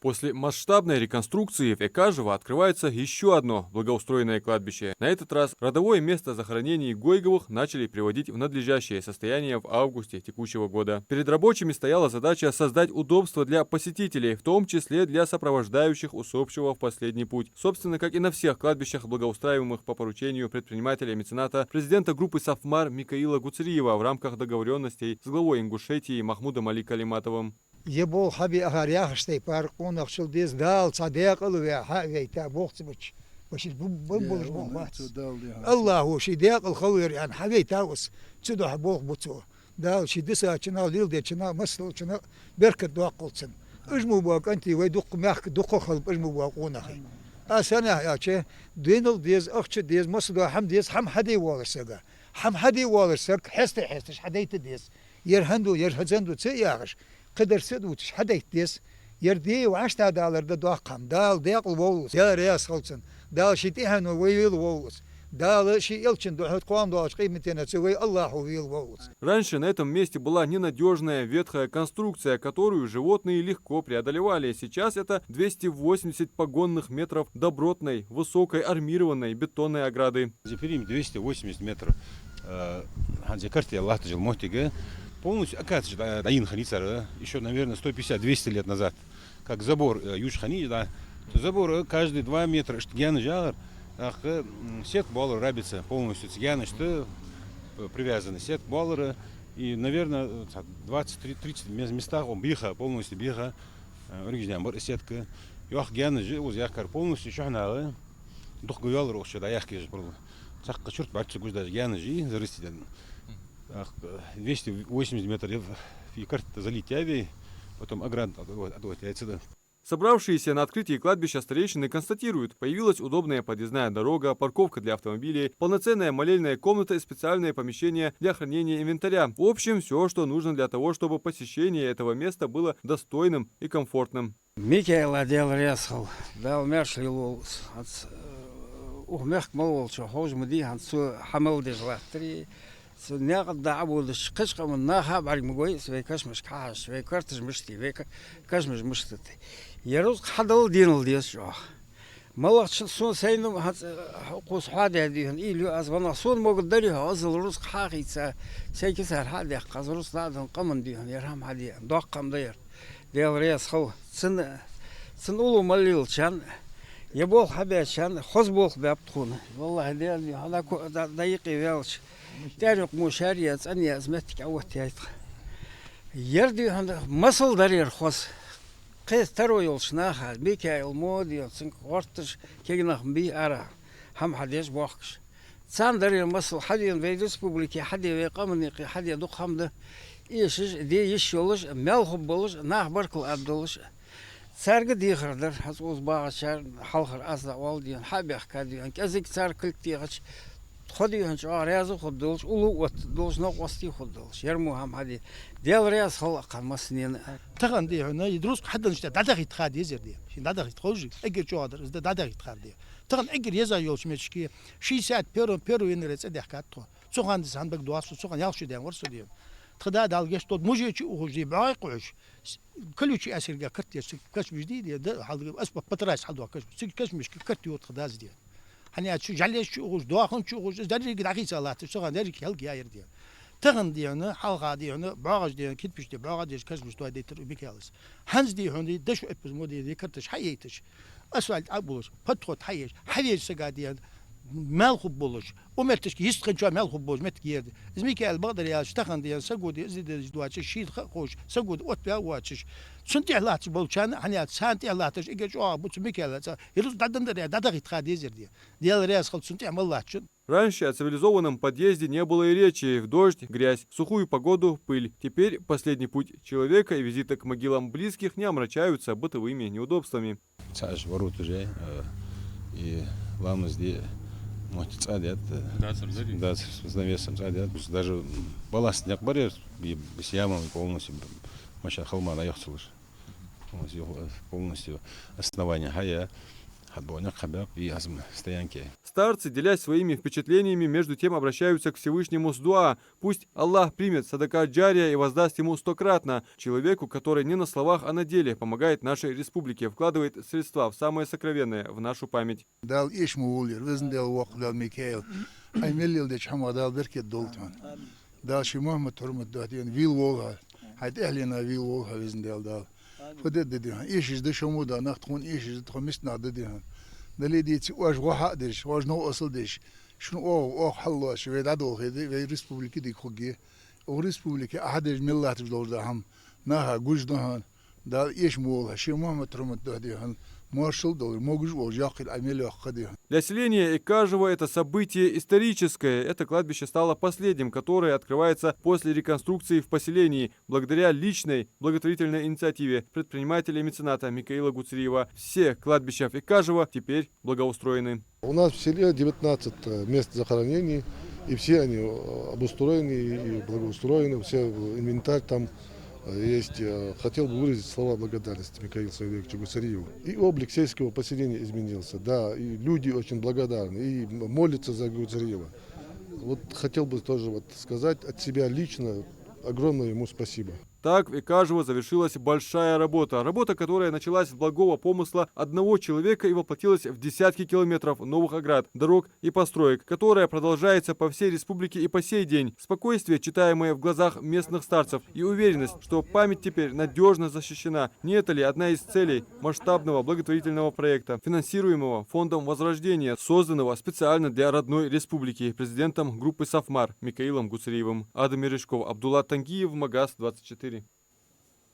После масштабной реконструкции в Экажево открывается еще одно благоустроенное кладбище. На этот раз родовое место захоронений Гойговых начали приводить в надлежащее состояние в августе текущего года. Перед рабочими стояла задача создать удобства для посетителей, в том числе для сопровождающих усопшего в последний путь. Собственно, как и на всех кладбищах, благоустраиваемых по поручению предпринимателя-мецената, президента группы Сафмар Микаила Гуцериева в рамках договоренностей с главой Ингушетии Махмудом Али Калиматовым. يبغى حبي أغاريا خشتي بارقون أخشل ديز دال صديق الويا هاي تابوخت بش بنبولش بوخات الله هو شي ديق الخوير يعني حبي تاوس تدو حبوخ بوتو دال شي دسا شنا ليل دي شنا مسلو شنا بركة دواقلتن اجمو باك أنت ويدق ماخ دق خلب اجمو باقون أخي أسانا يا شي دينل ديز أخش ديز مسلو حم ديز حم حدي والسجا حم حدي والسك حستش حديت ديز يرهندو يرهزندو تسياغش قدر سدوتش حديت ديس يردي وعشتا دالر دواقم دال ديقل وولس يا رياس خلصن دال شتيهن ويل وولس دال شي إلشن دوحت قوام دوش قيمتنا تسوي الله ويل وولس. Раньше на этом месте была ненадежная ветхая конструкция, которую животные легко преодолевали. Сейчас это 280 погонных метров добротной, высокой армированной бетонной ограды. За периметр 280 метров. Ханзе карте Аллах жил мотиге. Полностью, оказывается, Даин Ханицар, еще, наверное, 150-200 лет назад, как забор Юж Хани, да, забор каждые 2 метра, что я нажал, сет баллар рабится полностью, цыганы, что привязаны, сет баллара, и, наверное, 20-30 местах он биха, полностью биха, оригинальная сетка, и ахгяны же, вот яхкар полностью, еще она, дух гуял рухши, да яхки же, цахка черт, бачу гужда, яны же, зарыстить. 280 метров и карта залить авией, потом оград отсюда. Собравшиеся на открытии кладбища старейшины констатируют, появилась удобная подъездная дорога, парковка для автомобилей, полноценная молельная комната и специальное помещение для хранения инвентаря. В общем, все, что нужно для того, чтобы посещение этого места было достойным и комфортным. Микаил одел резал, дал мершли лолс, ухмех мололчо, хожмуди, хансу хамалдиш лахтри. ناقد دعوة قشقة من ناها بعد مجويس ويكش مش كاش ويكرتش مشتي ويكش مش مشتتي يروز حدل دينل ديس شو ما وقت شو سينو هات قوس حادة ديهن إيلو أزبنا صون مقدرها أزل روز حاقي سيكسر حادة قزروس نادن قمن ديهن يرهم حدي دقم دير ديال رياس خو سن أولو مليل شان يبول حبيت شان خزبول بابتخون والله ديال هذا دقيقي ويلش تاريخ مشارية أني أزمتك أوت يا يردي هند مصل درير خاص قيس ترو يلشناها بيكا المودي سنك ورتش كينخ بي أرا هم حديش بوخش سان درير مصل حدي في ريسبوبليكي حدي ويقامني حدي دوق حمد إيش دي يشولش ملخب بولش ناه بركل أبدولش سارق دي خردر حسوس باغشار حلخر أصلا والدي حابي أحكادي كذيك سار كلتي غش خدي هنش رياض خدولش أولو وتدولش نقصتي خدولش يرمو هم هذه ديال رياض خلق مسنين تغن دي هنا يدرس حد نشتا دادغ يتخاد يزر دي شي دادغ يتخوجي اجر جو هذا دادغ يتخاد دي تغن اجر يزا يولش مشكي شي ساعات بيرو ينرس ادي حكاتو سوغان دي سانبك دواسو سوغان يالشو دي ورسو دي تخدا دالغش تو موجي وخجي بايقوش كل شيء اسير كرت كاش جديد ده حال اسباب بتراس حدوا كاش مش كرت يوت خداز دي hani şu jalle şu uğuz doğan şu uğuz derri gidaki salatı şu derri kel gayır diyor. Tağın diyor halqa diyor bağış diyor kitmişti bağış diyor kasmış doğa detir bikalis. Hans diyor hani de şu epis modi diyor kartış hayetiş. Asfalt abuluş patrot hayeş hayeş saga diyor melhub buluş. O mertiş ki hiç kança melhub buluş met girdi. İzmikael bağdar ya ştağın diyor sagodi izledi duaçı şiit xoş sagodi ot ya uaçış. Sunti ahlatı bolçan hani santi ahlatı egeç o bu İzmikael yılız dadan da dada gitxa dezir diyor. Diğer reyaz xal sunti amallatçı. Раньше о цивилизованном подъезде не было и речи. В дождь, грязь, в сухую погоду, пыль. Теперь последний путь человека и визиты к могилам близких не омрачаются бытовыми неудобствами. Саш ворот уже и главное здесь цадят, да, с навесом цадят. Даже балласт не барьер, с ямами полностью, маша холма наехал полностью основание хая. Хабоня, хабаб и азм стоянки. Старцы, делясь своими впечатлениями, между тем обращаются к Всевышнему с дуа. Пусть Аллах примет садака джария и воздаст ему 100-кратно. Человеку, который не на словах, а на деле помогает нашей республике, вкладывает средства в самое сокровенное, в нашу память. Дал иш муулир, визн дал вак дал Микаэл. Ай миллил деч хама дал беркет долтан. Дал ши Мухаммад Турмат датин вил волга. Хайт эхлина вил волга визн дал. Фадет дедихан. Иш из дешамуда нахтхун иш из тхомисна дедихан. Дали дити واش واحد دش واش نو أصل دش شنو أو حلوا شو في عدو هذي في ريسبوبليكي دي خوجي أو ريسبوبليكي أحد ملة تجدول ده هم نها جوج دهان ده إيش مول شيء محمد ترمت ده دهان مارشال دول موجود وجاقي العمل يأخذه. Для селения Экажева это событие историческое. Это кладбище стало последним, которое открывается после реконструкции в поселении, благодаря личной благотворительной инициативе предпринимателя и мецената Микаила Гуцериева. Все кладбища в Экажево теперь благоустроены. У нас в селе 19 мест захоронений, и все они обустроены и благоустроены, все инвентарь там есть. Хотел бы выразить слова благодарности Микаилу Саидовичу Гуцериеву. И облик сельского поселения изменился, да, и люди очень благодарны, и молятся за Гуцериева. Вот хотел бы тоже сказать от себя лично огромное ему спасибо. Так в Экажево завершилась большая работа. Работа, которая началась с благого помысла одного человека и воплотилась в десятки километров новых оград, дорог и построек, которая продолжается по всей республике и по сей день. Спокойствие, читаемое в глазах местных старцев, и уверенность, что память теперь надежно защищена. Не это ли одна из целей масштабного благотворительного проекта, финансируемого Фондом Возрождения, созданного специально для родной республики президентом группы Сафмар Микаилом Гуцериевым. Адам Мережков, Абдулла Тангиев, Магаз 24.